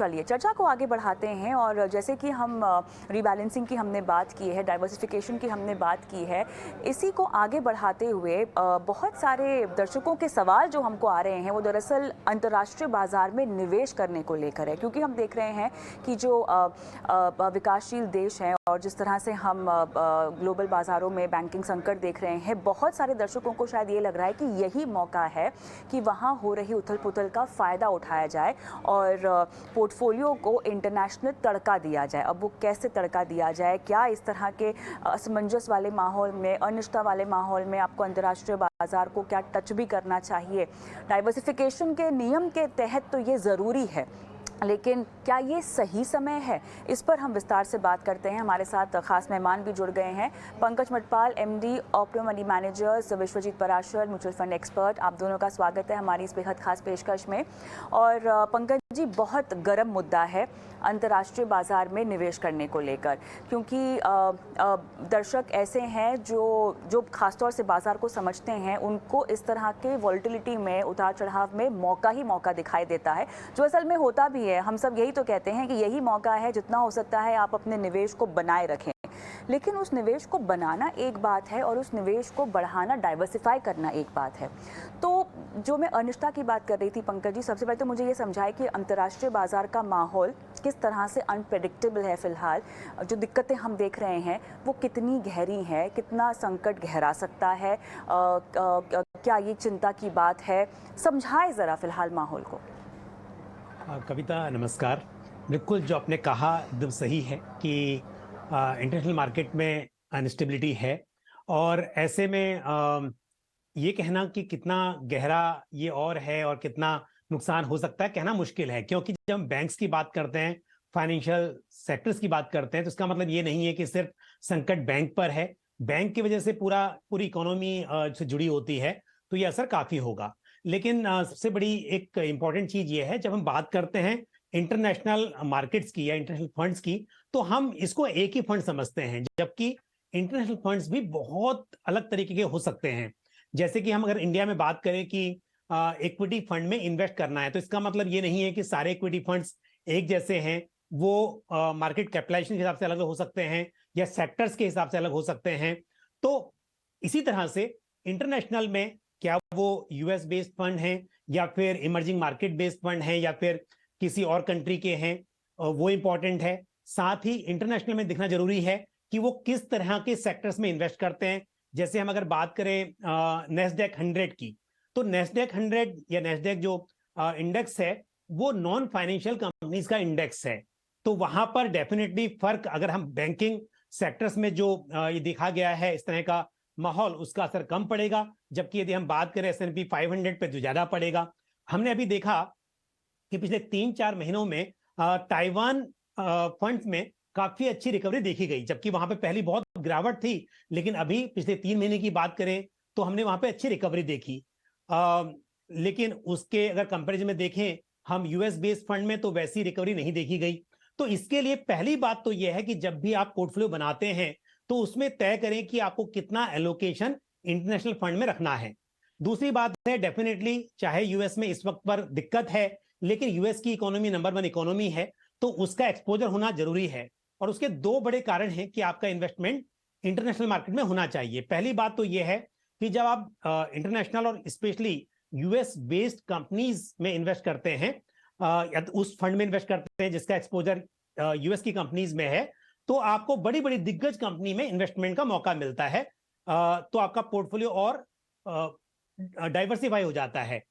चलिए चर्चा को आगे बढ़ाते हैं और जैसे कि हम रीबैलेंसिंग की हमने बात की है, डाइवर्सिफिकेशन की हमने बात की है, इसी को आगे बढ़ाते हुए बहुत सारे दर्शकों के सवाल जो हमको आ रहे हैं वो दरअसल अंतर्राष्ट्रीय बाजार में निवेश करने को लेकर है, क्योंकि हम देख रहे हैं कि जो विकासशील देश हैं और जिस तरह से हम ग्लोबल बाज़ारों में बैंकिंग संकट देख रहे हैं, बहुत सारे दर्शकों को शायद ये लग रहा है कि यही मौका है कि वहाँ हो रही उथल पुथल का फ़ायदा उठाया जाए और पोर्टफोलियो को इंटरनेशनल तड़का दिया जाए। अब वो कैसे तड़का दिया जाए, क्या इस तरह के असमंजस वाले माहौल में, अनिश्चितता वाले माहौल में आपको अंतर्राष्ट्रीय बाजार को क्या टच भी करना चाहिए? डाइवर्सिफिकेशन के नियम के तहत तो ये ज़रूरी है, लेकिन क्या ये सही समय है? इस पर हम विस्तार से बात करते हैं। हमारे साथ खास मेहमान भी जुड़ गए हैं, Pankaj Matpal, MD Opto Money managers, Vishwajeet Parashar, mutual fund expert. आप दोनों का स्वागत है हमारी इस बेहद खास पेशकश में। और पंकज जी, बहुत गर्म मुद्दा है अंतर्राष्ट्रीय बाजार में निवेश करने को लेकर, क्योंकि दर्शक ऐसे हैं जो खासतौर से बाजार को समझते हैं, उनको इस तरह के वॉलेटिलिटी में, उतार चढ़ाव में मौका ही मौका दिखाई देता है, जो असल में होता भी है। हम सब यही तो कहते हैं कि यही मौका है, जितना हो सकता है आप अपने निवेश को बनाए रखें। लेकिन उस निवेश को बनाना एक बात है और उस निवेश को बढ़ाना, डाइवर्सिफाई करना एक बात है। तो जो मैं अनिश्चितता की बात कर रही थी पंकज जी, सबसे पहले तो मुझे ये समझाए कि अंतर्राष्ट्रीय बाजार का माहौल किस तरह से अनप्रेडिक्टेबल है फिलहाल। जो दिक्कतें हम देख रहे हैं वो कितनी गहरी हैं, कितना संकट गहरा सकता है, क्या ये चिंता की बात है? समझाए ज़रा फिलहाल माहौल को। कविता नमस्कार। बिल्कुल जो आपने कहा एकदम सही है कि इंटरनेशनल मार्केट में अनस्टेबिलिटी है, और ऐसे में ये कहना कि कितना गहरा ये और है और कितना नुकसान हो सकता है, कहना मुश्किल है। क्योंकि जब हम बैंक्स की बात करते हैं, फाइनेंशियल सेक्टर्स की बात करते हैं, तो इसका मतलब ये नहीं है कि सिर्फ संकट बैंक पर है। बैंक की वजह से पूरी इकोनॉमी से जुड़ी होती है, तो ये असर काफी होगा। लेकिन सबसे बड़ी एक इंपॉर्टेंट चीज ये है, जब हम बात करते हैं इंटरनेशनल मार्केट्स की या इंटरनेशनल फंड्स की, तो हम इसको एक ही फंड समझते हैं, जबकि इंटरनेशनल फंड्स भी बहुत अलग तरीके के हो सकते हैं। जैसे कि हम अगर इंडिया में बात करें कि इक्विटी फंड में इन्वेस्ट करना है, तो इसका मतलब ये नहीं है कि सारे इक्विटी फंड्स एक जैसे हैं। वो मार्केट कैपिटलाइजेशन के हिसाब से अलग हो सकते हैं या सेक्टर्स के हिसाब से अलग हो सकते हैं। तो इसी तरह से इंटरनेशनल में क्या वो यूएस बेस्ड फंड हैं या फिर इमर्जिंग मार्केट बेस्ड फंड हैं या फिर किसी और कंट्री के हैं, वो इंपॉर्टेंट है। साथ ही इंटरनेशनल में दिखना जरूरी है कि वो किस तरह के सेक्टर्स में इन्वेस्ट करते हैं। जैसे हम अगर बात करें नेस्डेक 100 की, तो नेस्डेक 100 या नेस्डेक जो इंडेक्स है वो नॉन फाइनेंशियल कंपनीज का इंडेक्स है। तो वहां पर डेफिनेटली फर्क, अगर हम बैंकिंग सेक्टर्स में जो ये देखा गया है इस तरह का माहौल, उसका असर कम पड़ेगा। जबकि यदि हम बात करें S&P 500 पे, तो ज्यादा पड़ेगा। हमने अभी देखा कि पिछले 3-4 महीनों में ताइवान फंड्स में काफी अच्छी रिकवरी देखी गई, जबकि वहां पे पहली बहुत गिरावट थी। लेकिन अभी पिछले 3 महीने की बात करें तो हमने वहां पे अच्छी रिकवरी देखी। लेकिन उसके अगर कंपैरिजन में देखें हम यूएस बेस्ड फंड में, तो वैसी रिकवरी नहीं देखी गई। तो इसके लिए पहली बात तो यह है कि जब भी आप पोर्टफोलियो बनाते हैं तो उसमें तय करें कि आपको कितना एलोकेशन इंटरनेशनल फंड में रखना है। दूसरी बात है, डेफिनेटली चाहे यूएस में इस वक्त पर दिक्कत है, लेकिन यूएस की इकोनॉमी नंबर 1 इकोनॉमी है, तो उसका एक्सपोजर होना जरूरी है। और उसके 2 बड़े कारण हैं कि आपका इन्वेस्टमेंट इंटरनेशनल मार्केट में होना चाहिए। पहली बात तो यह है कि जब आप इंटरनेशनल और स्पेशली यूएस बेस्ड कंपनीज में इन्वेस्ट करते हैं, या तो उस फंड में इन्वेस्ट करते हैं जिसका एक्सपोजर यूएस की कंपनीज में है, तो आपको बड़ी बड़ी दिग्गज कंपनी में इन्वेस्टमेंट का मौका मिलता है। तो आपका पोर्टफोलियो और डाइवर्सिफाई हो जाता है।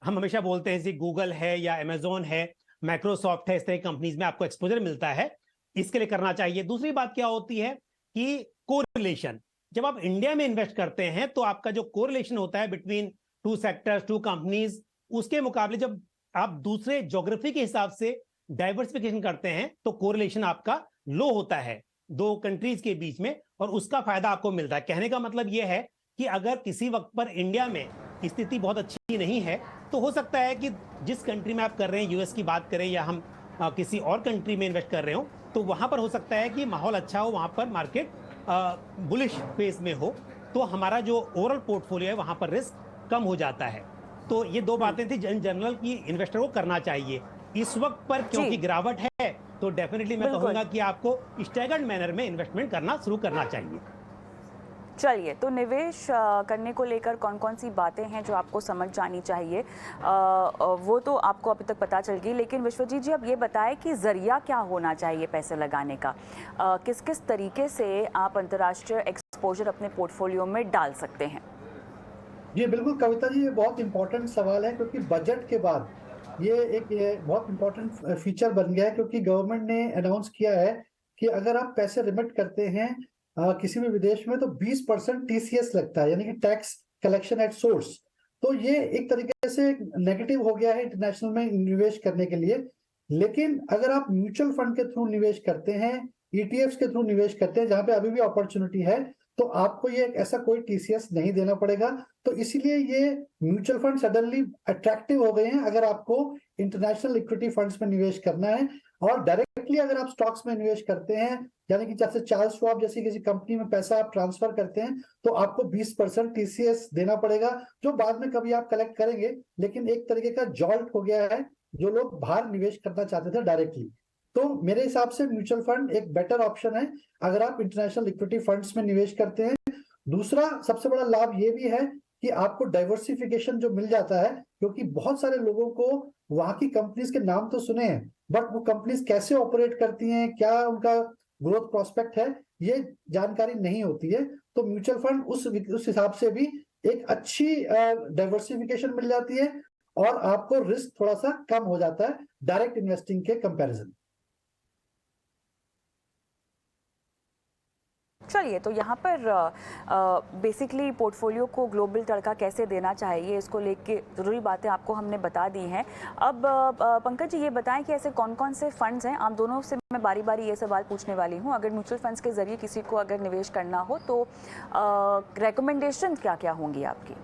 हम हमेशा बोलते हैं जैसे गूगल है या अमेजोन है, माइक्रोसॉफ्ट है, इस तरह की कंपनीज में आपको एक्सपोजर मिलता है, इसके लिए करना चाहिए। दूसरी बात क्या होती है कि कोरिलेशन। जब आप इंडिया में इन्वेस्ट करते हैं तो आपका जो कोरिलेशन होता है बिटवीन 2 सेक्टर्स, 2 कंपनीज, उसके मुकाबले जब आप दूसरे ज्योग्राफी के हिसाब से डाइवर्सिफिकेशन करते हैं तो कोरिलेशन आपका लो होता है 2 कंट्रीज के बीच में, और उसका फायदा आपको मिलता है। कहने का मतलब यह है कि अगर किसी वक्त पर इंडिया में स्थिति बहुत अच्छी नहीं है, तो हो सकता है कि जिस कंट्री में आप कर रहे हैं, यूएस की बात करें या हम किसी और कंट्री में इन्वेस्ट कर रहे हो, तो वहां पर हो सकता है कि माहौल अच्छा हो, वहां पर मार्केट बुलिश फेज में हो, तो हमारा जो ओवरऑल पोर्टफोलियो है वहां पर रिस्क कम हो जाता है। तो ये 2 बातें थी जनरल की इन्वेस्टर को करना चाहिए। इस वक्त पर जी क्योंकि गिरावट है, तो डेफिनेटली मैं बिल्कुल। कहूंगा कि आपको स्टैगर्ड मैनर में इन्वेस्टमेंट करना शुरू करना चाहिए। चलिए, तो निवेश करने को लेकर कौन-कौन सी बातें हैं जो आपको समझ जानी चाहिए, वो तो आपको अभी तक पता चल गई, लेकिन विश्वजीत जी अब ये बताएं कि ज़रिया क्या होना चाहिए पैसे लगाने का? किस-किस तरीके से आप अंतर्राष्ट्रीय एक्सपोज़र अपने पोर्टफोलियो में डाल सकते हैं? जी, बिल्कुल कविता जी, ये बहुत इम्पोर्टेंट सवाल है क्योंकि बजट के बाद ये बहुत इम्पोर्टेंट फीचर बन गया है क्योंकि गवर्नमेंट ने अनाउंस किया है कि अगर आप पैसे रिमिट करते हैं किसी भी विदेश में तो 20% टीसीएस लगता है, यानी कि टैक्स कलेक्शन एट सोर्स। तो ये एक तरीके से नेगेटिव हो गया है इंटरनेशनल में निवेश करने के लिए। लेकिन अगर आप म्यूचुअल फंड के थ्रू निवेश करते हैं, ईटीएफ्स के थ्रू निवेश करते हैं, जहां पे अभी भी अपॉर्चुनिटी है, तो आपको ये ऐसा कोई टीसीएस नहीं देना पड़ेगा। तो इसीलिए ये म्यूचुअल फंड सडनली अट्रैक्टिव हो गए हैं अगर आपको इंटरनेशनल इक्विटी फंड्स में निवेश करना है। और डायरेक्टली अगर आप स्टॉक्स में निवेश करते हैं, यानी कि जैसे चार्ल्स श्वाब जैसी किसी कंपनी में पैसा आप ट्रांसफर करते हैं, तो आपको 20% टीसीएस देना पड़ेगा, जो बाद में कभी आप कलेक्ट करेंगे। लेकिन एक तरीके का जॉल्ट हो गया है जो लोग बाहर निवेश करना चाहते थे डायरेक्टली। तो मेरे हिसाब से म्यूचुअल फंड एक बेटर ऑप्शन है अगर आप इंटरनेशनल इक्विटी फंड्स में निवेश करते हैं। दूसरा सबसे बड़ा लाभ ये भी है कि आपको डाइवर्सिफिकेशन जो मिल जाता है, क्योंकि बहुत सारे लोगों को वहां की कंपनीज के नाम तो सुने हैं, बट वो कंपनीज कैसे ऑपरेट करती हैं, क्या उनका ग्रोथ प्रोस्पेक्ट है, ये जानकारी नहीं होती है। तो म्यूचुअल फंड उस हिसाब से भी एक अच्छी डाइवर्सिफिकेशन मिल जाती है और आपको रिस्क थोड़ा सा कम हो जाता है डायरेक्ट इन्वेस्टिंग के कंपैरिजन। चलिए, तो यहाँ पर बेसिकली पोर्टफोलियो को ग्लोबल तड़का कैसे देना चाहिए, इसको लेके ज़रूरी बातें आपको हमने बता दी हैं। अब पंकज जी ये बताएं कि ऐसे कौन-कौन से फंड्स हैं? आप दोनों से मैं बारी-बारी ये सवाल पूछने वाली हूँ। अगर म्यूचुअल फंड्स के ज़रिए किसी को अगर निवेश करना हो तो रिकमेंडेशन क्या-क्या होंगी आपकी?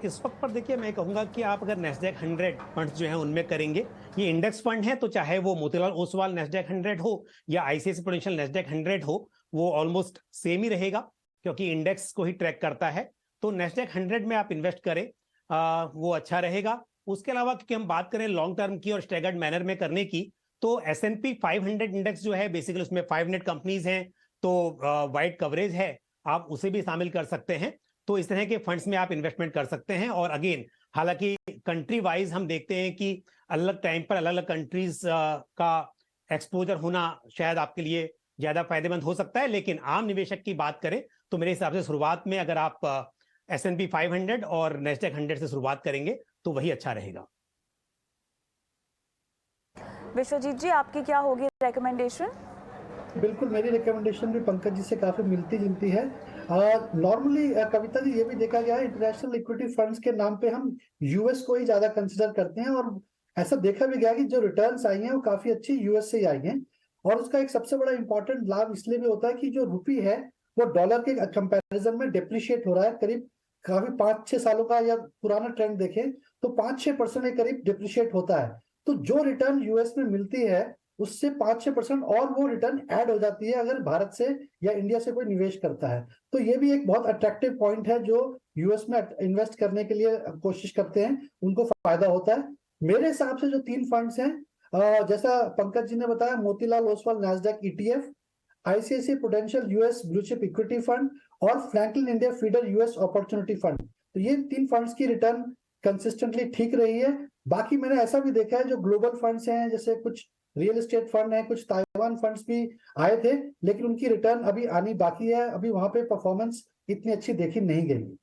इस वक्त पर देखिए मैं कहूंगा कि आप अगर नेस्डैक 100 फंड्स जो हैं उनमें करेंगे, ये इंडेक्स फंड है, तो चाहे वो मोतीलाल ओसवाल नेस्डैक 100 हो या आईसीआईसीआई प्रूडेंशियल नेस्डैक 100 हो, वो ऑलमोस्ट सेम ही रहेगा क्योंकि इंडेक्स को ही ट्रैक करता है। तो नेस्डैक 100 में आप इन्वेस्ट करें, वो अच्छा रहेगा। उसके अलावा क्योंकि हम बात करें लॉन्ग टर्म की और स्टैगर्ड मैनर में करने की, तो S&P 500 इंडेक्स जो है बेसिकली उसमें 500 कंपनीज हैं, तो वाइड कवरेज है, आप उसे भी शामिल कर सकते हैं। तो इस तरह के फंड्स में आप इन्वेस्टमेंट कर सकते हैं। और अगेन हालांकि कंट्री वाइज हम देखते हैं कि अलग टाइम पर अलग अलग कंट्रीज का एक्सपोजर होना शायद आपके लिए ज्यादा फायदेमंद हो सकता है, लेकिन आम निवेशक की बात करें तो मेरे हिसाब से शुरुआत में अगर आप S&P 500 और नेस्डैक 100 से शुरुआत करेंगे तो वही अच्छा रहेगा। विश्वजीत जी आपकी क्या होगी रिकमेंडेशन? बिल्कुल, मेरी रिकमेंडेशन भी पंकज जी से काफी मिलती जुलती है। नॉर्मली कविता जी, ये भी देखा गया है इंटरनेशनल इक्विटी फंड्स के नाम पे हम यूएस को ही ज्यादा कंसिडर करते हैं, और ऐसा देखा भी गया कि जो रिटर्न्स आई हैं वो काफी अच्छी यूएस से ही आई हैं। और उसका एक सबसे बड़ा इंपॉर्टेंट लाभ इसलिए भी होता है कि जो रुपी है वो डॉलर के कंपैरिजन में डिप्रिशिएट हो रहा है। करीब काफी 5-6 सालों का या पुराना ट्रेंड देखें तो 5-6% के करीब डिप्रिशिएट होता है। तो जो रिटर्न यूएस में मिलती है उससे 5-6% और वो रिटर्न ऐड हो जाती है अगर भारत से या इंडिया से कोई निवेश करता है। तो ये भी एक बहुत अट्रैक्टिव पॉइंट है, जो यूएस में इन्वेस्ट करने के लिए कोशिश करते हैं उनको फायदा होता है। मेरे हिसाब से जो 3 फंड्स हैं, जैसा पंकज जी ने बताया, Motilal Oswal Nasdaq ETF, ICICI Prudential US blue chip equity fund और Franklin India feeder US opportunity fund. तो ये 3 फंड्स की रिटर्न कंसिस्टेंटली ठीक रही है। बाकी मैंने ऐसा भी देखा है जो ग्लोबल फंड्स हैं, जैसे कुछ रियल एस्टेट फंड है, कुछ ताइवान फंड्स भी आए थे, लेकिन उनकी रिटर्न अभी आनी बाकी है, अभी वहां पे परफॉर्मेंस इतनी अच्छी देखी नहीं गई।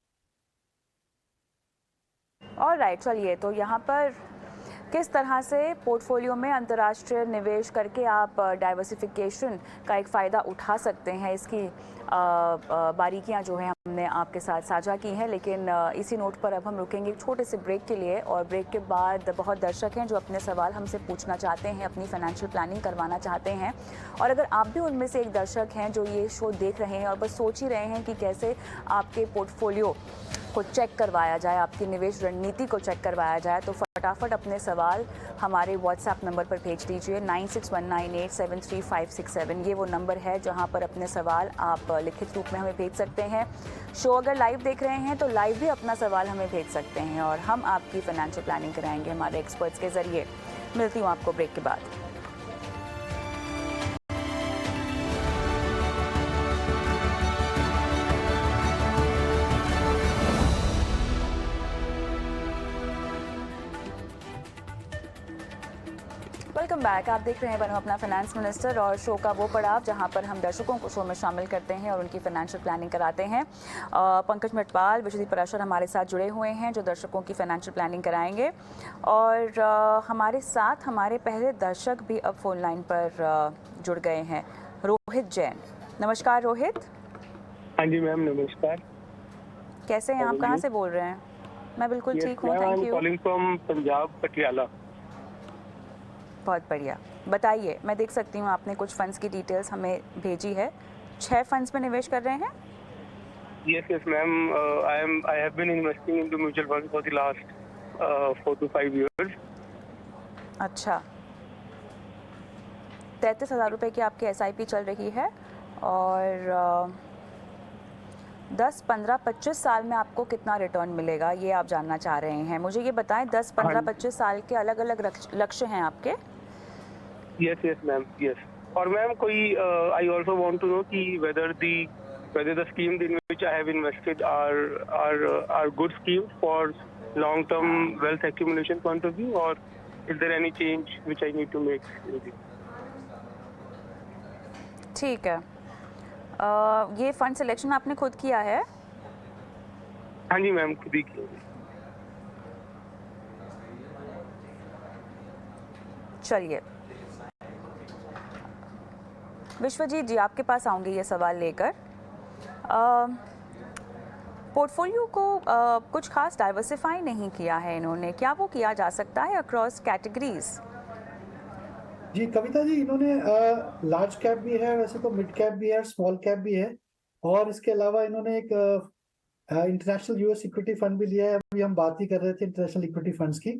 ऑलराइट, चलिए, तो यहाँ पर किस तरह से पोर्टफोलियो में अंतर्राष्ट्रीय निवेश करके आप डाइवर्सिफिकेशन का एक फ़ायदा उठा सकते हैं, इसकी बारीकियां जो है हमने आपके साथ साझा की हैं। लेकिन इसी नोट पर अब हम रुकेंगे एक छोटे से ब्रेक के लिए, और ब्रेक के बाद बहुत दर्शक हैं जो अपने सवाल हमसे पूछना चाहते हैं, अपनी फाइनेंशियल प्लानिंग करवाना चाहते हैं। और अगर आप भी उनमें से एक दर्शक हैं जो ये शो देख रहे हैं और बस सोच ही रहे हैं कि कैसे आपके पोर्टफोलियो को चेक करवाया जाए, आपकी निवेश रणनीति को चेक करवाया जाए, तो फटाफट अपने सवाल हमारे व्हाट्सएप नंबर पर भेज दीजिए 9619873567। ये वो नंबर है जहां पर अपने सवाल आप लिखित रूप में हमें भेज सकते हैं। शो अगर लाइव देख रहे हैं तो लाइव भी अपना सवाल हमें भेज सकते हैं और हम आपकी फाइनेंशियल प्लानिंग कराएंगे हमारे एक्सपर्ट्स के ज़रिए। मिलती हूँ आपको ब्रेक के बाद। Welcome back. आप देख रहे हैं बनो अपना फाइनेंस मिनिस्टर और शो का वो पड़ाव जहां पर हम दर्शकों को शो में शामिल करते हैं और उनकी फाइनेंशियल प्लानिंग कराते हैं। पंकज मटवाल, विश्वजीत पराशर हमारे साथ जुड़े हुए हैं जो दर्शकों की फाइनेंशियल प्लानिंग कराएंगे और हमारे साथ हमारे पहले दर्शक भी अब फोन लाइन पर जुड़ गए हैं। रोहित जैन, नमस्कार रोहित। हाँ जी मैम, नमस्कार। कैसे हैं आप, कहाँ से बोल रहे हैं? मैं बिल्कुल ठीक हूँ, thank you. Calling from Punjab, Patiala. बहुत बढ़िया, बताइए। मैं देख सकती हूँ आपने कुछ फंड्स की डिटेल्स हमें भेजी है। 6 फंड्स में निवेश कर रहे हैं? Yes ma'am, I have been investing into mutual fund for the last 4 to 5 years। अच्छा, 33,000 रुपये की आपकी SIP चल रही है और 10, 15, 25 साल में आपको कितना रिटर्न मिलेगा ये आप जानना चाह रहे हैं। मुझे ये बताएं, 10, 15, 25 साल के अलग अलग लक्ष्य हैं आपके? Yes ma'am, yes. और मैम कोई I also want to know कि whether the schemes in which I have invested are good schemes for long term wealth accumulation point of view, or is there any change which I need to make? ठीक है, ये fund selection आपने खुद किया है? हाँ जी ma'am, खुद ही किया। चलिए विश्वजीत जी, आपके पास आऊँगी ये सवाल लेकर। पोर्टफोलियो को कुछ खास डाइवर्सिफाई नहीं किया है इन्होंने, क्या वो किया जा सकता है अक्रॉस कैटेगरीज? जी कविता जी, इन्होंने लार्ज कैप भी है, वैसे तो मिड कैप भी है, स्मॉल कैप भी है, और इसके अलावा इन्होंने एक इंटरनेशनल यूएस इक्विटी फंड भी लिया है। अभी हम बात ही कर रहे थे इंटरनेशनल इक्विटी फंड्स की।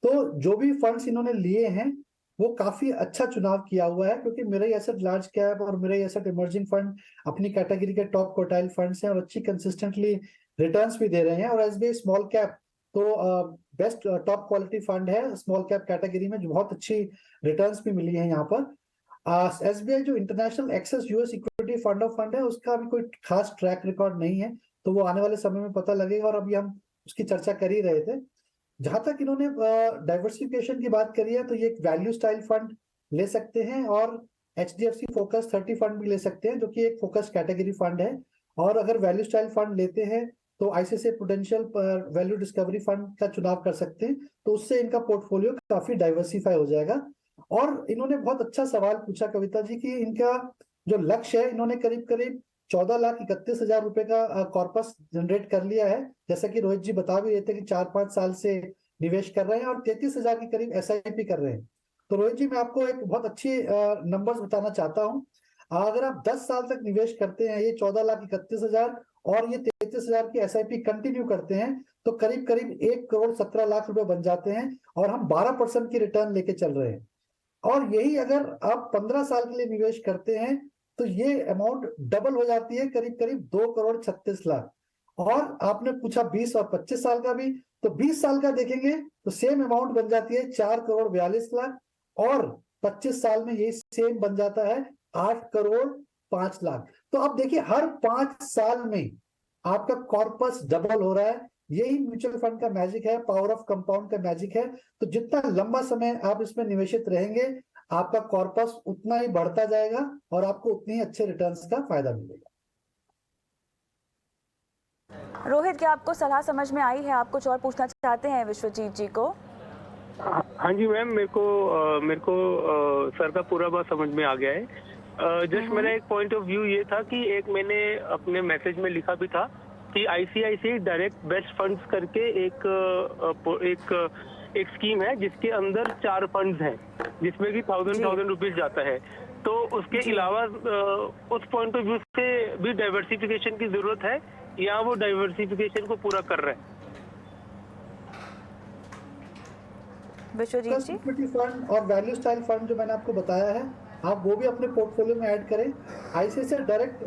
तो जो भी फंड्स इन्होंने लिए हैं वो काफी अच्छा चुनाव किया हुआ है, क्योंकि मेरा एसेट लार्ज कैप और मेरा एसेट इमर्जिंग फंड अपनी कैटेगरी के टॉप क्वार्टाइल फंड्स हैं और अच्छी कंसिस्टेंटली रिटर्न्स भी दे रहे हैं। और एसबीआई स्मॉल कैप तो बेस्ट टॉप क्वालिटी फंड है स्मॉल कैप कैटेगरी में, जो बहुत अच्छी रिटर्न्स भी मिली है यहाँ पर। एसबीआई जो international access US equity fund of fund है उसका अभी कोई खास ट्रैक रिकॉर्ड नहीं है, तो वो आने वाले समय में पता लगेगा और अभी हम उसकी चर्चा कर ही रहे थे। जहां तक इन्होंने डाइवर्सिफिकेशन की बात करी है तो ये एक वैल्यू स्टाइल फंड ले सकते हैं और HDFC फोकस 30 फंड भी ले सकते हैं, जो कि एक फोकस कैटेगरी फंड है। और अगर वैल्यू स्टाइल फंड लेते हैं तो ICICI prudential value discovery fund का चुनाव कर सकते हैं, तो उससे इनका पोर्टफोलियो काफी डाइवर्सिफाई हो जाएगा। और इन्होंने बहुत अच्छा सवाल पूछा कविता जी कि इनका जो लक्ष्य है, इन्होंने करीब करीब 14,31,000 रुपए का कॉर्पस जनरेट कर लिया है, जैसा कि रोहित जी बता भी रहे थे कि 4-5 साल से निवेश कर रहे हैं और 33,000 के करीब SIP कर रहे हैं। तो रोहित जी, मैं आपको एक बहुत अच्छी नंबर्स बताना चाहता हूँ। अगर आप 10 साल तक निवेश करते हैं, ये 14,31,000 और ये 33,000 की SIP कंटिन्यू करते हैं, तो करीब करीब 1,17,00,000 रुपए बन जाते हैं और हम 12% की रिटर्न लेके चल रहे हैं। और यही अगर आप 15 साल के लिए निवेश करते हैं तो ये अमाउंट डबल हो जाती है, करीब करीब 2,36,00,000। और आपने पूछा 20 और 25 साल का भी, तो 20 साल का देखेंगे तो सेम अमाउंट बन जाती है 4,42,00,000 और 25 साल में ये सेम बन जाता है 8,05,00,000। तो अब देखिए, हर 5 साल में आपका कॉर्पस डबल हो रहा है। यही म्यूचुअल फंड का मैजिक है, पावर ऑफ कंपाउंड का मैजिक है। तो जितना लंबा समय आप इसमें निवेशित रहेंगे, आपका कॉर्पस उतना ही बढ़ता जाएगा और आपको उतनी ही अच्छे रिटर्न्स का फायदा मिलेगा। रोहित, क्या आपको सलाह समझ में आई है? आप कुछ और पूछना चाहते हैं विश्वजीत जी को? हाँ जी मैम, मेरे को सर का पूरा बात समझ में आ गया है। जस्ट मेरा एक पॉइंट ऑफ व्यू ये था कि एक मैंने अपने मैसेज में लिखा भी था कि ICICI डायरेक्ट बेस्ट फंड्स करके एक स्कीम है जिसके अंदर 4 फंड्स हैं, जिसमें कि 1,000 रुपीज जाता है। तो उसके अलावा उस पॉइंट ऑफ व्यू से भी डाइवर्सिफिकेशन की जरूरत है या वो डाइवर्सिफिकेशन को पूरा कर रहा है? विश्वजीत जी, इक्विटी फंड और वैल्यू स्टाइल फंड जो मैंने आपको बताया है, आप वो भी अपने पोर्टफोलियो में ऐड करें। ICICI direct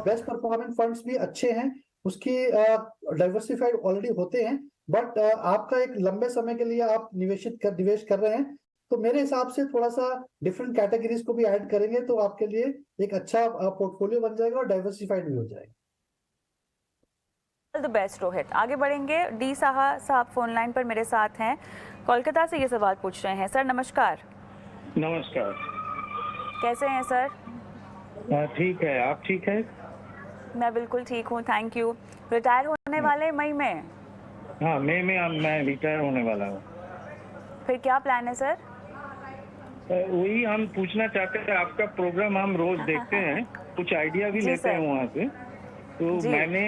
best performing funds भी अच्छे हैं, उसकी डाइवर्सिफाइड ऑलरेडी होते हैं, बट आपका एक लंबे समय के लिए आप निवेश कर रहे हैं, तो मेरे हिसाब से थोड़ा सा डिफरेंट कैटेगरीज को भी ऐड करेंगे तो आपके लिए एक अच्छा पोर्टफोलियो बन जाएगा और डाइवर्सिफाइड भी हो जाएगा। All the best Rohit. आगे बढ़ेंगे। डी साहा साहब फोन लाइन पर मेरे साथ हैं, कोलकाता से ये सवाल पूछ रहे हैं। सर नमस्कार। नमस्कार। कैसे हैं सर? ठीक है, आप ठीक है? मैं बिल्कुल ठीक हूँ, थैंक यू। रिटायर होने वाले मई में? हाँ, मई में मैं रिटायर होने वाला हूँ। फिर क्या प्लान है सर? वही हम पूछना चाहते हैं, आपका प्रोग्राम हम रोज देखते हैं, कुछ आइडिया भी जी लेते सर। हैं वहाँ से, तो जी। मैंने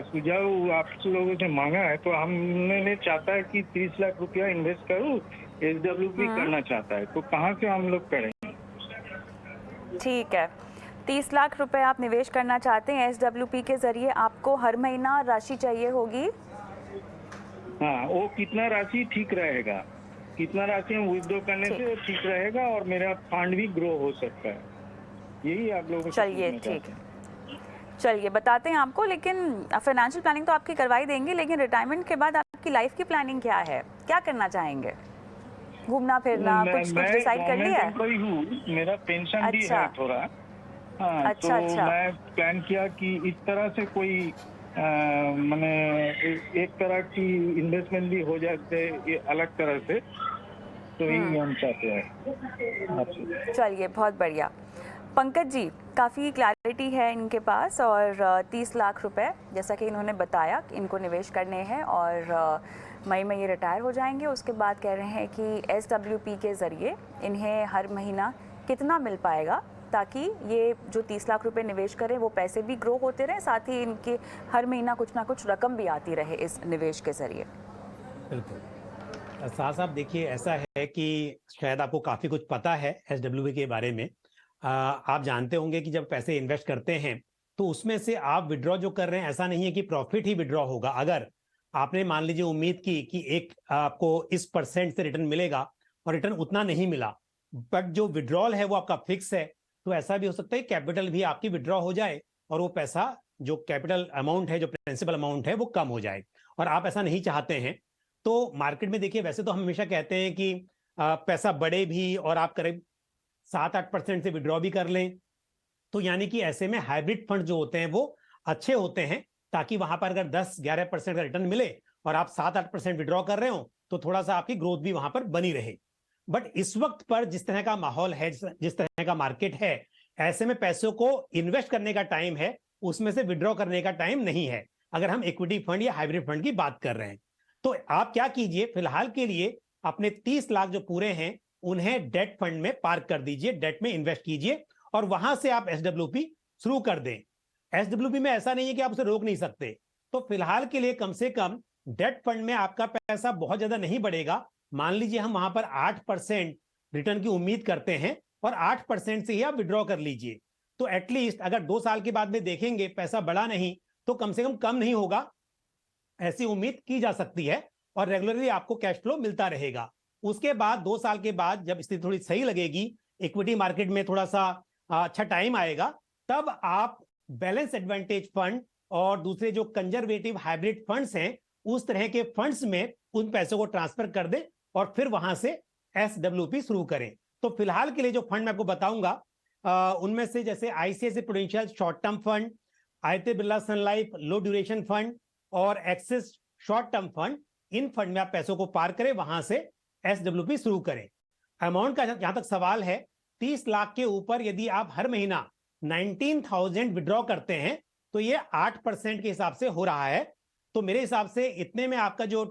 सुझाव आप लोगों से मांगा है, तो हमने चाहता है कि 30 लाख रुपया इन्वेस्ट करूँ, SWP करना चाहता है, तो कहाँ से हम लोग करेंगे? ठीक है, 30 लाख रुपए आप निवेश करना चाहते हैं SWP के जरिए। आपको हर महीना राशि चाहिए होगी? हाँ, वो कितना राशि ठीक रहेगा, कितना राशि हम विथड्रॉ करने से ठीक रहेगा और मेरा फंड भी ग्रो हो सकता है, यही आप लोगों से चलिए पूछना ठीक चाहते है, हैं। चलिए बताते हैं आपको। लेकिन फाइनेंशियल प्लानिंग तो आपकी करवाई देंगे, लेकिन रिटायरमेंट के बाद आपकी लाइफ की प्लानिंग क्या है? क्या करना चाहेंगे? घूमना फिरना कुछ डिसाइड कर लिया है? मैं हूँ, मेरा पेंशन भी अच्छा। है थोड़ा। हाँ, अच्छा, तो अच्छा। मैं प्लान किया कि इस तरह से कोई मैंने एक तरह की इन्वेस्टमेंट भी हो जाते ये अलग तरह से, तो यही हम चाहते हैं आपसे। चलिए बहुत बढ़िया। पंकज जी, काफ़ी क्लैरिटी है इनके पास, और 30 लाख रुपए जैसा कि इन्होंने बताया कि इनको निवेश करने हैं, और मई में ये रिटायर हो जाएंगे। उसके बाद कह रहे हैं कि SWP के ज़रिए इन्हें हर महीना कितना मिल पाएगा, ताकि ये जो 30 लाख रुपए निवेश करें वो पैसे भी ग्रो होते रहें, साथ ही इनके हर महीना कुछ ना कुछ रकम भी आती रहे इस निवेश के ज़रिए। बिल्कुल साहब, देखिए ऐसा है कि शायद आपको काफ़ी कुछ पता है SWP के बारे में। आप जानते होंगे कि जब पैसे इन्वेस्ट करते हैं तो उसमें से आप विड्रॉ जो कर रहे हैं, ऐसा नहीं है कि प्रॉफिट ही विड्रॉ होगा। अगर आपने मान लीजिए उम्मीद की कि एक आपको इस परसेंट से रिटर्न मिलेगा और रिटर्न उतना नहीं मिला, बट जो विड्रॉल है वो आपका फिक्स है, तो ऐसा भी हो सकता है कैपिटल भी आपकी विड्रॉ हो जाए और वो पैसा जो कैपिटल अमाउंट है, जो प्रिंसिपल अमाउंट है, वो कम हो जाए, और आप ऐसा नहीं चाहते हैं। तो मार्केट में देखिए, वैसे तो हम हमेशा कहते हैं कि पैसा बढ़े भी और आप करीब 7-8% से विड्रॉ भी कर लें, तो यानी कि ऐसे में हाइब्रिड फंड जो होते हैं वो अच्छे होते हैं, ताकि वहां पर अगर 10-11% का रिटर्न मिले और आप 7-8% विड्रॉ कर रहे हो तो थोड़ा सा आपकी ग्रोथ भी वहां पर बनी रहे। बट इस वक्त पर जिस तरह का माहौल है, जिस तरह का मार्केट है, ऐसे में पैसों को इन्वेस्ट करने का टाइम है, उसमें से विड्रॉ करने का टाइम नहीं है, अगर हम इक्विटी फंड या हाइब्रिड फंड की बात कर रहे हैं। तो आप क्या कीजिए, फिलहाल के लिए अपने 30 लाख जो पूरे हैं उन्हें डेट फंड में पार्क कर दीजिए, डेट में इन्वेस्ट कीजिए, और वहां से आप SWP शुरू कर दें। SWP में ऐसा नहीं है कि आप उसे रोक नहीं सकते, तो फिलहाल के लिए कम से कम डेट फंड में आपका पैसा बहुत ज्यादा नहीं बढ़ेगा। मान लीजिए हम वहां पर 8% रिटर्न की उम्मीद करते हैं और 8% से ही आप विड्रॉ कर लीजिए, तो एटलीस्ट अगर 2 साल के बाद में देखेंगे पैसा बढ़ा नहीं तो कम से कम नहीं होगा, ऐसी उम्मीद की जा सकती है, और रेगुलरली आपको कैश फ्लो मिलता रहेगा। उसके बाद 2 साल के बाद जब स्थिति थोड़ी सही लगेगी, इक्विटी मार्केट में थोड़ा सा अच्छा टाइम आएगा, तब आप बैलेंस एडवांटेज फंड और दूसरे जो कंजर्वेटिव हाइब्रिड फंड्स हैं, उस तरह के फंड्स में उन पैसों को ट्रांसफर कर दें और फिर वहां से SWP शुरू करें। तो फिलहाल के लिए जो फंड मैं आपको बताऊंगा, उनमें से जैसे ICICI Prudential short term fund, Aditya Birla Sun Life low duration fund और एक्सिस शॉर्ट टर्म फंड, इन फंड में आप पैसों को पार करें, वहां से SWP शुरू करें। अमाउंट का जहां तक सवाल है, 30 लाख के ऊपर यदि आप हर महीना 19,000 विड्रॉ करते हैं तो ये 8% के हिसाब से हो रहा है। तो मेरे हिसाब से इतने में आपका जो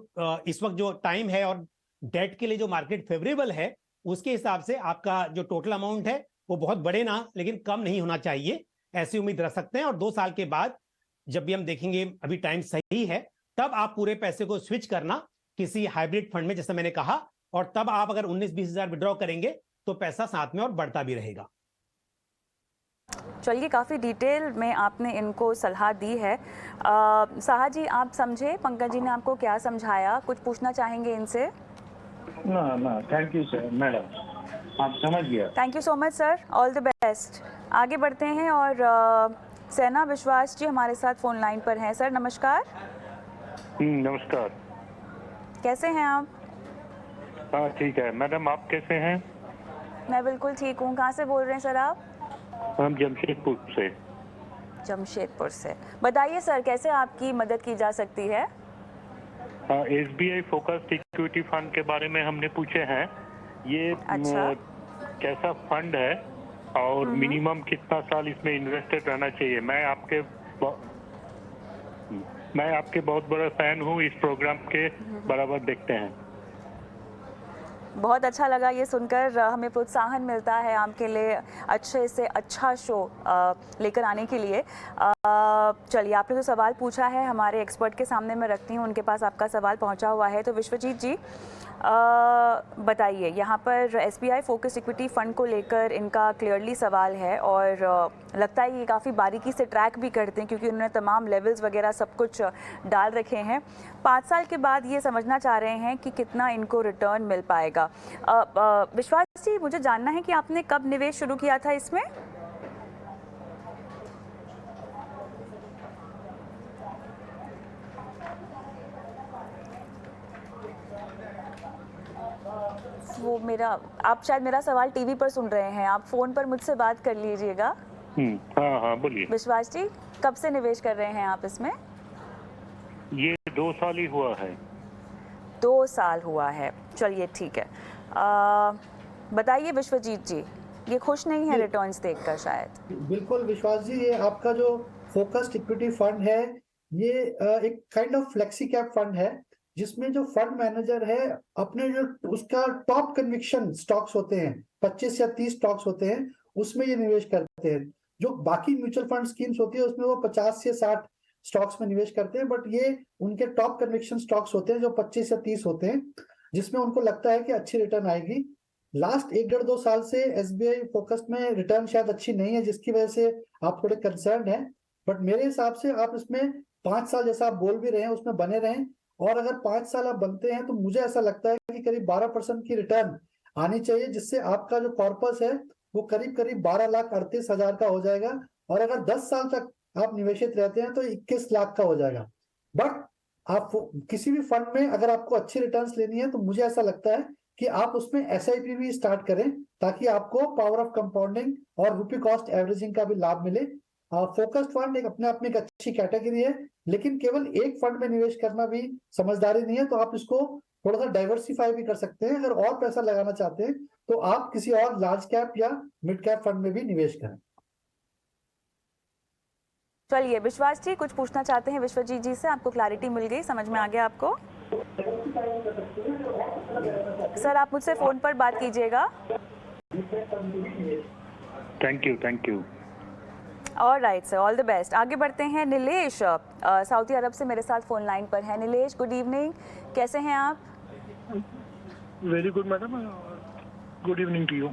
इस वक्त जो टाइम है और डेट के लिए जो मार्केट फेवरेबल है, उसके हिसाब से आपका जो टोटल अमाउंट है वो बहुत बड़े ना, लेकिन कम नहीं होना चाहिए, ऐसी उम्मीद रख सकते हैं। और 2 साल के बाद जब भी हम देखेंगे अभी टाइम सही है, तब आप पूरे पैसे को स्विच करना किसी हाइब्रिड फंड में, जैसा मैंने कहा, और तब आप अगर 19-20 हजार विड्रॉ करेंगे तो पैसा साथ में और बढ़ता भी रहेगा। चलिए, काफ़ी डिटेल में आपने इनको सलाह दी है। साहा जी, आप समझे पंकज जी ने आपको क्या समझाया? कुछ पूछना चाहेंगे इनसे? ना थैंक यू सर मैडम, आप समझ गया। Thank you so much sir, all the best. आगे बढ़ते हैं और सेना विश्वास जी हमारे साथ फ़ोन लाइन पर हैं। सर नमस्कार, नमस्कार। कैसे हैं आप? हाँ ठीक है मैडम, आप कैसे हैं? मैं बिल्कुल ठीक हूँ। कहाँ से बोल रहे हैं सर आप? हम जमशेदपुर से। जमशेदपुर से। बताइए सर, कैसे आपकी मदद की जा सकती है? SBI फोकस्ड इक्विटी फंड के बारे में हमने पूछे हैं। ये अच्छा। कैसा फंड है और मिनिमम कितना साल इसमें इन्वेस्टेड रहना चाहिए? मैं आपके बहुत बड़ा फैन हूँ, इस प्रोग्राम के बराबर देखते हैं। बहुत अच्छा लगा ये सुनकर, हमें प्रोत्साहन मिलता है आपके लिए अच्छे से अच्छा शो लेकर आने के लिए। चलिए, आपने जो सवाल पूछा है हमारे एक्सपर्ट के सामने मैं रखती हूँ, उनके पास आपका सवाल पहुँचा हुआ है। तो विश्वजीत जी बताइए, यहाँ पर SBI फोकस इक्विटी फ़ंड को लेकर इनका क्लियरली सवाल है और लगता है ये काफ़ी बारीकी से ट्रैक भी करते हैं क्योंकि उन्होंने तमाम लेवल्स वगैरह सब कुछ डाल रखे हैं। 5 साल के बाद ये समझना चाह रहे हैं कि कितना इनको रिटर्न मिल पाएगा। विश्वास जी, मुझे जानना है कि आपने कब निवेश शुरू किया था इसमें? वो आप शायद मेरा सवाल टीवी पर सुन रहे हैं, आप फ़ोन पर मुझसे बात कर लीजिएगा। हाँ बोलिए। विश्वास जी, कब से निवेश कर रहे हैं आप इसमें? ये 2 साल ही हुआ है। 2 साल हुआ है, चलिए ठीक है। बताइए विश्वजीत जी, ये खुश नहीं है रिटर्न्स देखकर शायद? बिल्कुल विश्वास जी, ये आपका जो फोकस्ड इक्विटी फंड है, ये एक kind of flexi cap fund है, जिसमें जो फंड मैनेजर है अपने जो उसका टॉप कन्विक्शन स्टॉक्स होते हैं, 25 या 30 स्टॉक्स होते हैं, उसमें ये निवेश करते हैं। जो बाकी म्यूचुअल फंड स्कीम्स होती है उसमें वो 50 से 60 स्टॉक्स में निवेश करते हैं, बट ये उनके टॉप कन्विक्शन स्टॉक्स होते हैं जो 25 या 30 होते हैं, जिसमें उनको लगता है कि अच्छी रिटर्न आएगी। लास्ट 1-1.5 साल से SBI फोकस में रिटर्न शायद अच्छी नहीं है, जिसकी वजह से आप थोड़े कंसर्न हैं। बट मेरे हिसाब से आप इसमें 5 साल, जैसा आप बोल भी रहे हैं, उसमें बने रहें, और अगर 5 साल आप बनते हैं तो मुझे ऐसा लगता है कि करीब 12% की रिटर्न आनी चाहिए, जिससे आपका जो कॉर्पस है वो करीब 12,38,000 का हो जाएगा, और अगर 10 साल तक आप निवेशित रहते हैं तो 21 लाख का हो जाएगा। बट आप किसी भी फंड में अगर आपको अच्छी रिटर्न्स लेनी है तो मुझे ऐसा लगता है कि आप उसमें SIP भी स्टार्ट करें, ताकि आपको पावर ऑफ कंपाउंडिंग और रुपी कॉस्ट एवरेजिंग का भी लाभ मिले। फोकस्ड फंड एक अपने आप में एक अच्छी कैटेगरी है, लेकिन केवल एक फंड में निवेश करना भी समझदारी नहीं है, तो आप इसको थोड़ा सा डाइवर्सिफाई भी कर सकते हैं। अगर और पैसा लगाना चाहते हैं तो आप किसी और लार्ज कैप या मिड कैप फंड में भी निवेश करें। चलिए विश्वास जी, कुछ पूछना चाहते हैं विश्वजीत जी से? आपको क्लैरिटी मिल गई, समझ में आ गया आपको? सर आप मुझसे फ़ोन पर बात कीजिएगा। Thank you. All right sir, all the best. आगे बढ़ते हैं। नीलेश सऊदी अरब से मेरे साथ फ़ोन लाइन पर है। नीलेश, गुड इवनिंग, कैसे हैं आप? Very good madam, good evening to you.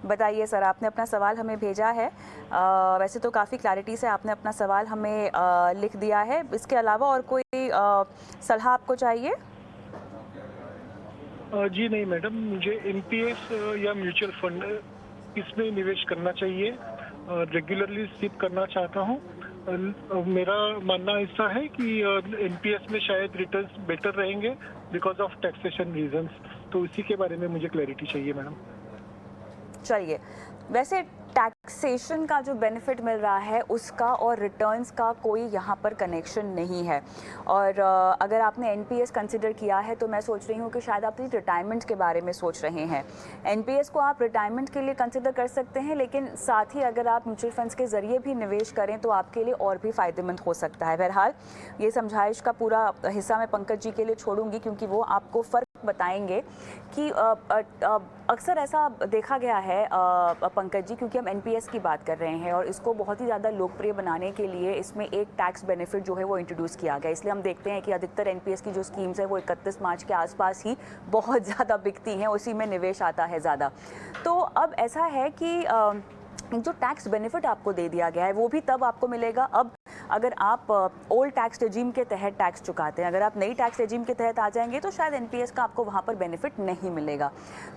बताइए सर, आपने अपना सवाल हमें भेजा है। वैसे तो काफ़ी क्लैरिटी से आपने अपना सवाल हमें लिख दिया है। इसके अलावा और कोई सलाह आपको चाहिए? जी नहीं मैडम, मुझे NPS या म्यूचुअल फंड इसमें निवेश करना चाहिए। रेगुलरली स्विप करना चाहता हूँ। मेरा मानना ऐसा है कि NPS में शायद रिटर्न्स बेटर रहेंगे बिकॉज ऑफ टैक्सेशन रीजंस, तो इसी के बारे में मुझे क्लैरिटी चाहिए मैडम। चलिए, वैसे टैक्सेशन का जो बेनिफिट मिल रहा है उसका और रिटर्न्स का कोई यहाँ पर कनेक्शन नहीं है। और अगर आपने NPS कंसिडर किया है तो मैं सोच रही हूँ कि शायद आप रिटायरमेंट के बारे में सोच रहे हैं। NPS को आप रिटायरमेंट के लिए कंसिडर कर सकते हैं, लेकिन साथ ही अगर आप म्यूचुअल फंड्स के ज़रिए भी निवेश करें तो आपके लिए और भी फ़ायदेमंद हो सकता है। बहरहाल ये समझाइश का पूरा हिस्सा मैं पंकज जी के लिए छोड़ूंगी, क्योंकि वो आपको फ़र्क बताएंगे कि अक्सर ऐसा देखा गया है पंकज जी, क्योंकि हम NPS की बात कर रहे हैं और इसको बहुत ही ज़्यादा लोकप्रिय बनाने के लिए इसमें एक टैक्स बेनिफिट जो है वो इंट्रोड्यूस किया गया। इसलिए हम देखते हैं कि अधिकतर NPS की जो स्कीम्स है वो 31 मार्च के आसपास ही बहुत ज़्यादा बिकती हैं, उसी में निवेश आता है ज़्यादा। तो अब ऐसा है कि जो टैक्स बेनिफिट आपको दे दिया गया है वो भी तब आपको मिलेगा अब अगर आप ओल्ड टैक्स रेजिम के तहत टैक्स चुकाते हैं। अगर आप नई टैक्स रेजिम के तहत आ जाएंगे तो शायद एनपीएस का आपको वहाँ पर बेनिफिट नहीं मिलेगा।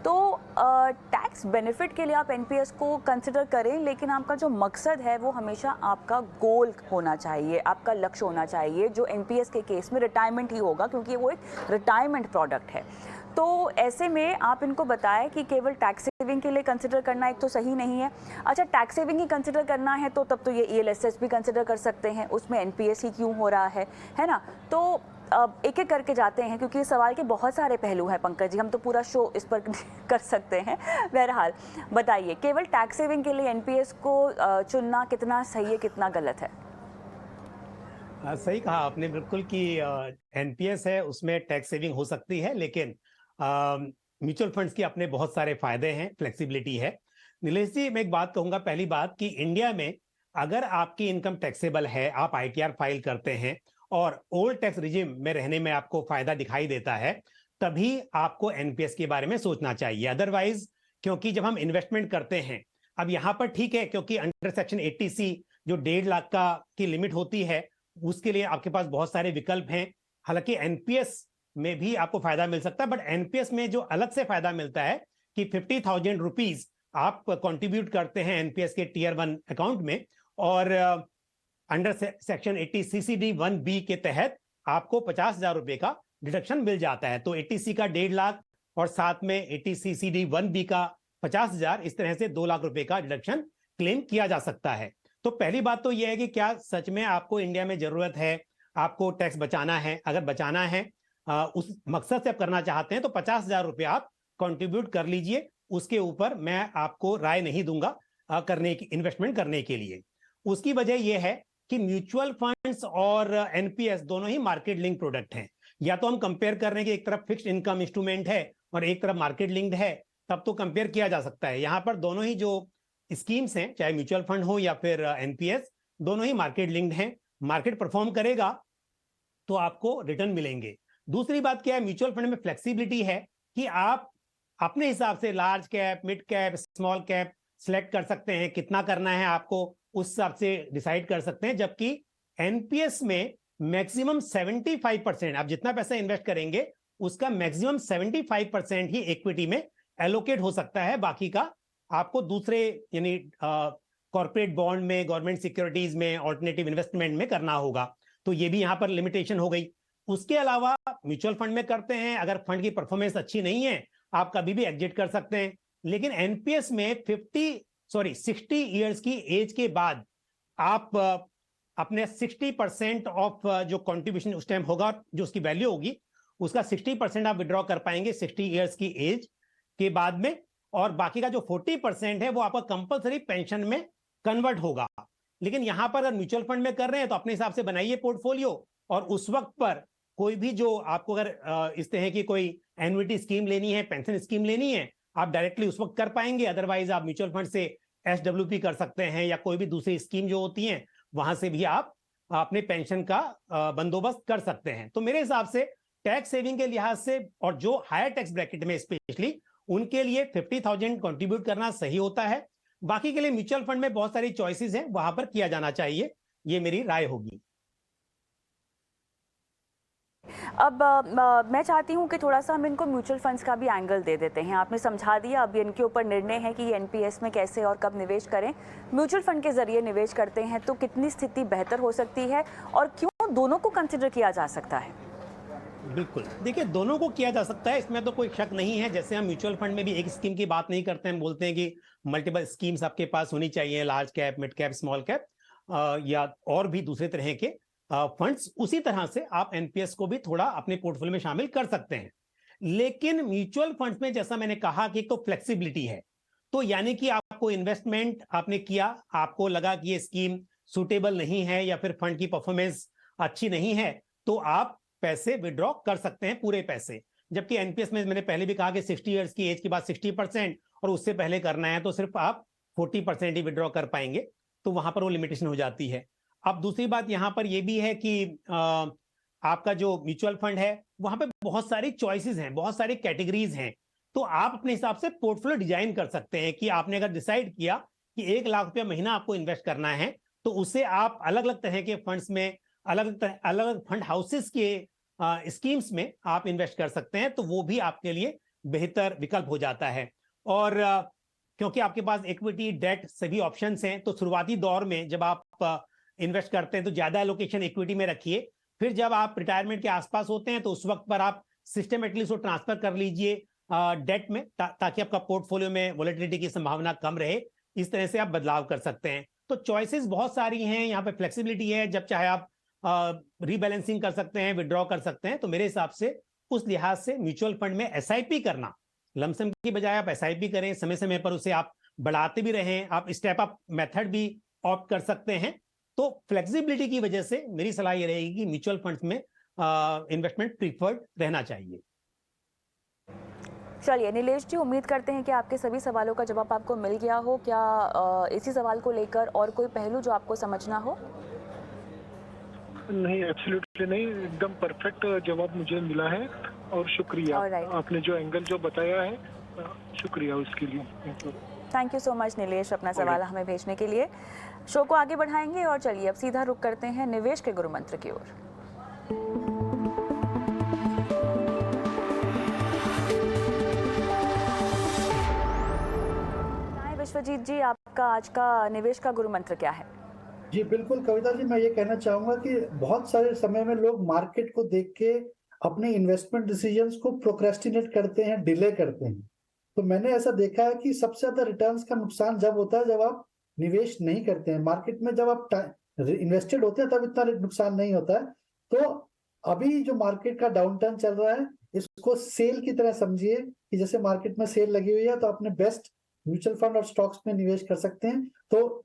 तो टैक्स बेनिफिट के लिए आप एनपीएस को कंसिडर करें, लेकिन आपका जो मकसद है वो हमेशा आपका गोल होना चाहिए, आपका लक्ष्य होना चाहिए, जो एनपीएस के केस में रिटायरमेंट ही होगा क्योंकि वो एक रिटायरमेंट प्रोडक्ट है। तो ऐसे में आप इनको बताएं कि केवल टैक्स सेविंग के लिए कंसिडर करना एक तो सही नहीं है। अच्छा, टैक्स सेविंग ही कंसिडर करना है तो तब तो ये ईएलएसएस भी कंसिडर कर सकते हैं, उसमें एनपीएस ही क्यों हो रहा है ना। तो अब एक एक करके जाते हैं क्योंकि सवाल के बहुत सारे पहलू हैं पंकज जी, हम तो पूरा शो इस पर कर सकते हैं। बहरहाल बताइए, केवल टैक्स सेविंग के लिए एनपीएस को चुनना कितना सही है, कितना गलत है? सही कहा आपने बिल्कुल कि एनपीएस है उसमें टैक्स सेविंग हो सकती है, लेकिन म्यूचुअल फंड्स के अपने बहुत सारे फायदे हैं, फ्लेक्सिबिलिटी है। नीलेश जी, मैं एक बात कहूंगा, पहली बात कि इंडिया में अगर आपकी इनकम टैक्सेबल है, आप आईटीआर फाइल करते हैं और ओल्ड टैक्स रिजिम में रहने में आपको फायदा दिखाई देता है, तभी आपको एनपीएस के बारे में सोचना चाहिए। अदरवाइज, क्योंकि जब हम इन्वेस्टमेंट करते हैं, अब यहाँ पर ठीक है क्योंकि अंडर सेक्शन 80C जो 1.5 लाख का की लिमिट होती है, उसके लिए आपके पास बहुत सारे विकल्प हैं। हालांकि एनपीएस में भी आपको फायदा मिल सकता है, बट एनपीएस में जो अलग से फायदा मिलता है कि 50,000 रुपीज आप कंट्रीब्यूट करते हैं एनपीएस के टियर 1 अकाउंट में, और अंडर सेक्शन 80 CCD 1B के तहत आपको 50,000 रुपए का डिडक्शन मिल जाता है। तो 80C का 1.5 लाख और साथ में 80 CCD 1B का 50,000, इस तरह से 2 लाख रुपए का डिडक्शन क्लेम किया जा सकता है। तो पहली बात तो यह है कि क्या सच में आपको इंडिया में जरूरत है, आपको टैक्स बचाना है? अगर बचाना है, उस मकसद से आप करना चाहते हैं, तो 50,000 रुपए आप कंट्रीब्यूट कर लीजिए। उसके ऊपर मैं आपको राय नहीं दूंगा करने की, इन्वेस्टमेंट करने के लिए। उसकी वजह यह है कि म्यूचुअल फंड्स और एनपीएस दोनों ही मार्केट लिंक प्रोडक्ट हैं। या तो हम कंपेयर कर रहे हैं कि एक तरफ फिक्स्ड इनकम इंस्ट्रूमेंट है और एक तरफ मार्केट लिंक्ड है, तब तो कंपेयर किया जा सकता है। यहां पर दोनों ही जो स्कीम्स हैं, चाहे म्यूचुअल फंड हो या फिर एनपीएस, दोनों ही मार्केट लिंक्ड हैं। मार्केट परफॉर्म करेगा तो आपको रिटर्न मिलेंगे। दूसरी बात क्या है, म्यूचुअल फंड में फ्लेक्सिबिलिटी है कि आप अपने हिसाब से large cap, mid cap, small cap select कर सकते हैं, कितना करना है आपको उस हिसाब से डिसाइड कर सकते हैं। जबकि एनपीएस में मैक्सिमम 75%, आप जितना पैसा इन्वेस्ट करेंगे उसका मैक्सिमम 75% ही इक्विटी में एलोकेट हो सकता है, बाकी का आपको दूसरे यानी कॉर्पोरेट बॉन्ड में, गवर्नमेंट सिक्योरिटीज में, ऑल्टरनेटिव इन्वेस्टमेंट में करना होगा। तो ये भी यहां पर लिमिटेशन हो गई। उसके अलावा म्यूचुअल फंड में करते हैं, अगर फंड की परफॉर्मेंस अच्छी नहीं है, आप कभी भी एग्जिट कर सकते हैं। लेकिन एनपीएस में 60 इयर्स की एज के बाद आप अपने 60% ऑफ जो कंट्रीब्यूशन उस टाइम होगा, जो उसकी वैल्यू होगी, उसका 60% आप विड्रॉ कर पाएंगे 60 इयर्स की एज के बाद में, और बाकी का जो 40% है वो आपका कंपलसरी पेंशन में कन्वर्ट होगा। लेकिन यहां पर अगर म्यूचुअल फंड में कर रहे हैं तो अपने हिसाब से बनाइए पोर्टफोलियो, और उस वक्त पर कोई भी जो आपको अगर इस तरह की कोई एन्युटी स्कीम लेनी है, पेंशन स्कीम लेनी है, आप डायरेक्टली उस वक्त कर पाएंगे। अदरवाइज आप म्यूचुअल फंड से एसडब्ल्यूपी कर सकते हैं या कोई भी दूसरी स्कीम जो होती है वहां से भी आप अपने पेंशन का बंदोबस्त कर सकते हैं। तो मेरे हिसाब से टैक्स सेविंग के लिहाज से, और जो हायर टैक्स ब्रैकेट में स्पेशली, उनके लिए 50,000 कंट्रीब्यूट करना सही होता है। बाकी के लिए म्यूचुअल फंड में बहुत सारी चॉइसेस हैं, वहां पर किया जाना चाहिए, ये मेरी राय होगी। अब मैं चाहती हूँ कि थोड़ा सा हम इनको म्यूचुअल फंड्स का भी एंगल दे देते हैं। आपने समझा दिया, अब इनके ऊपर निर्णय है कि एनपीएस में कैसे और कब निवेश करें। म्यूचुअल फंड के जरिए निवेश करते हैं तो कितनी स्थिति बेहतर हो सकती है और क्यों दोनों को कंसिडर किया जा सकता है? बिल्कुल, देखिए दोनों को किया जा सकता है, इसमें तो कोई शक नहीं है। जैसे हम म्यूचुअल फंड में भी एक स्कीम की बात नहीं करते हैं, हम बोलते हैं कि मल्टीपल स्कीम्स आपके पास होनी चाहिए, large cap, mid cap, small cap, या और भी दूसरे तरह के फंड्स। उसी तरह से आप एनपीएस को भी थोड़ा अपने पोर्टफोलियो में शामिल कर सकते हैं। लेकिन म्यूचुअल फंड्स में जैसा मैंने कहा कि एक तो फ्लेक्सिबिलिटी है, तो यानी कि आपको इन्वेस्टमेंट आपने किया, आपको लगा कि ये स्कीम सुटेबल नहीं है या फिर फंड की परफॉर्मेंस अच्छी नहीं है, तो आप पैसे विड्रॉ कर सकते हैं, पूरे पैसे। जबकि एनपीएस में मैंने पहले भी कहा कि 60 इयर्स की एज के बाद 60%, और उससे पहले करना है तो सिर्फ आप 40% ही विड्रॉ कर पाएंगे, तो वहां पर वो लिमिटेशन हो जाती है। अब दूसरी बात यहां पर यह भी है कि आपका जो म्यूचुअल फंड है वहां पे बहुत सारी चॉइसेस हैं, बहुत सारी कैटेगरीज हैं, तो आप अपने हिसाब से पोर्टफोलियो डिजाइन कर सकते हैं कि आपने अगर डिसाइड किया कि 1 लाख रुपया महीना आपको इन्वेस्ट करना है, तो उसे आप अलग अलग तरह के फंड्स में, अलग अलग फंड हाउसेस के स्कीम्स में आप इन्वेस्ट कर सकते हैं, तो वो भी आपके लिए बेहतर विकल्प हो जाता है। और क्योंकि आपके पास इक्विटी, डेट सभी ऑप्शंस हैं, तो शुरुआती दौर में जब आप इन्वेस्ट करते हैं तो ज्यादा एलोकेशन इक्विटी में रखिए। फिर जब आप रिटायरमेंट के आसपास होते हैं तो उस वक्त पर आप सिस्टमेटिकली उसको ट्रांसफर कर लीजिए डेट में, ताकि आपका पोर्टफोलियो में वोलेटिलिटी की संभावना कम रहे। इस तरह से आप बदलाव कर सकते हैं। तो चॉइसेस बहुत सारी हैं, यहाँ पे फ्लेक्सिबिलिटी है, जब चाहे आप रीबैलेंसिंग कर सकते हैं, विड्रॉ कर सकते हैं। तो मेरे हिसाब से उस लिहाज से म्यूचुअल फंड में एसआईपी करना, लमसम की बजाय आप एसआईपी करें, समय समय पर उसे आप बढ़ाते भी रहें, आप स्टेप अप मेथड भी ऑप्ट कर सकते हैं। तो फ्लेक्सिबिलिटी की वजह से मेरी सलाह ये रहेगी कि म्यूचुअल फंड्स में इन्वेस्टमेंट प्रीफर्ड रहना चाहिए। चलिए नीलेश जी, उम्मीद करते हैं कि आपके सभी सवालों का जवाब आपको मिल गया हो। क्या इसी सवाल को लेकर और कोई पहलू जो आपको समझना हो? नहीं, एब्सोल्युटली नहीं, एकदम परफेक्ट जवाब मुझे मिला है और शुक्रिया। Alright. आपने जो एंगल जो बताया है, शुक्रिया उसके लिए। Thank you so much Nilesh, अपना सवाल हमें भेजने के लिए। शो को आगे बढ़ाएंगे और चलिए अब सीधा रुख करते हैं निवेश के गुरु मंत्र की ओर। विश्वजीत जी, आपका आज का निवेश का गुरु मंत्र क्या है? जी बिल्कुल कविता जी, मैं ये कहना चाहूंगा कि बहुत सारे समय में लोग मार्केट को देख के अपने इन्वेस्टमेंट डिसीजंस को प्रोक्रेस्टिनेट करते हैं, डिले करते हैं। तो मैंने ऐसा देखा है कि सबसे ज्यादा रिटर्न्स का नुकसान जब होता है जब आप निवेश नहीं करते हैं मार्केट में। जब आप इन्वेस्टेड होते हैं तब इतना नुकसान नहीं होता है। तो अभी जो मार्केट का डाउन टर्न चल रहा है, इसको सेल की तरह समझिए कि जैसे मार्केट में सेल लगी हुई है, तो अपने बेस्ट म्यूचुअल फंड और स्टॉक्स में निवेश कर सकते हैं। तो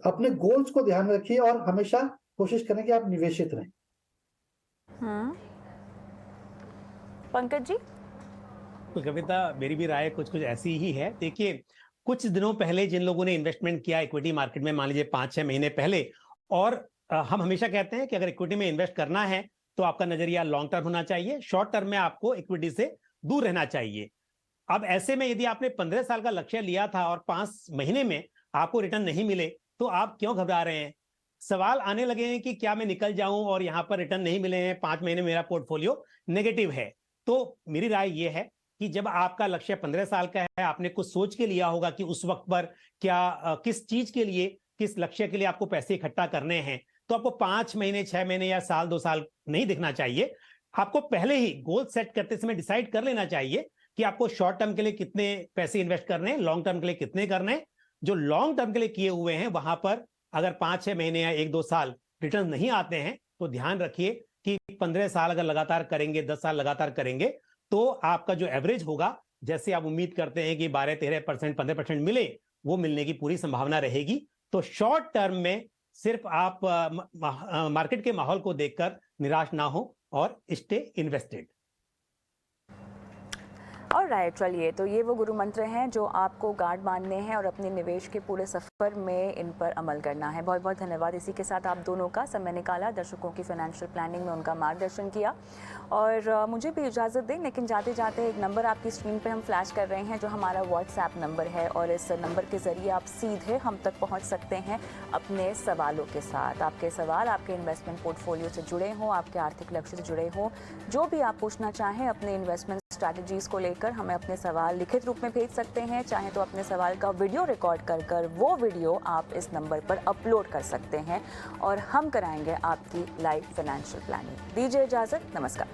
अपने गोल्स को ध्यान रखिए और हमेशा कोशिश करें कि आप निवेशित रहें। पंकज जी? तो कविता, मेरी भी राय कुछ कुछ ऐसी ही है। देखिए, कुछ दिनों पहले जिन लोगों ने इन्वेस्टमेंट किया इक्विटी मार्केट में, मान लीजिए 5-6 महीने पहले, और हम हमेशा कहते हैं कि अगर इक्विटी में इन्वेस्ट करना है तो आपका नजरिया लॉन्ग टर्म होना चाहिए, शॉर्ट टर्म में आपको इक्विटी से दूर रहना चाहिए। अब ऐसे में यदि आपने 15 साल का लक्ष्य लिया था और 5 महीने में आपको रिटर्न नहीं मिले, तो आप क्यों घबरा रहे हैं? सवाल आने लगे हैं कि क्या मैं निकल जाऊं और यहां पर रिटर्न नहीं मिले हैं, 5 महीने मेरा पोर्टफोलियो नेगेटिव है। तो मेरी राय यह है कि जब आपका लक्ष्य 15 साल का है, आपने कुछ सोच के लिया होगा कि उस वक्त पर क्या किस चीज के लिए, किस लक्ष्य के लिए आपको पैसे इकट्ठा करने हैं, तो आपको 5 महीने, 6 महीने या साल 2 साल नहीं देखना चाहिए। आपको पहले ही गोल सेट करते समय डिसाइड कर लेना चाहिए कि आपको शॉर्ट टर्म के लिए कितने पैसे इन्वेस्ट करने हैं, लॉन्ग टर्म के लिए कितने करने हैं। जो लॉन्ग टर्म के लिए किए हुए हैं वहां पर अगर 5-6 महीने या 1-2 साल रिटर्न नहीं आते हैं, तो ध्यान रखिए कि 15 साल अगर लगातार करेंगे, 10 साल लगातार करेंगे, तो आपका जो एवरेज होगा, जैसे आप उम्मीद करते हैं कि 12-13%, 15% मिले, वो मिलने की पूरी संभावना रहेगी। तो शॉर्ट टर्म में सिर्फ आप मार्केट के माहौल को देखकर निराश ना हो और स्टे इन्वेस्टेड। ऑलराइट, चलिए, तो ये वो गुरु मंत्र हैं जो आपको गार्ड बांधने हैं और अपने निवेश के पूरे सफ़र में इन पर अमल करना है। बहुत बहुत धन्यवाद इसी के साथ आप दोनों का, समय निकाला, दर्शकों की फाइनेंशियल प्लानिंग में उनका मार्गदर्शन किया। और मुझे भी इजाज़त दें, लेकिन जाते जाते एक नंबर आपकी स्क्रीन पे हम फ्लैश कर रहे हैं जो हमारा व्हाट्सएप नंबर है, और इस नंबर के ज़रिए आप सीधे हम तक पहुँच सकते हैं अपने सवालों के साथ। आपके सवाल आपके इन्वेस्टमेंट पोर्टफोलियो से जुड़े हों, आपके आर्थिक लक्ष्य से जुड़े हों, जो भी आप पूछना चाहें अपने इन्वेस्टमेंट स्ट्रैटेजीज़ को लेकर, हमें अपने सवाल लिखित रूप में भेज सकते हैं। चाहे तो अपने सवाल का वीडियो रिकॉर्ड कर वो वीडियो आप इस नंबर पर अपलोड कर सकते हैं और हम कराएंगे आपकी लाइव फाइनेंशियल प्लानिंग। दीजिए इजाज़त, नमस्कार।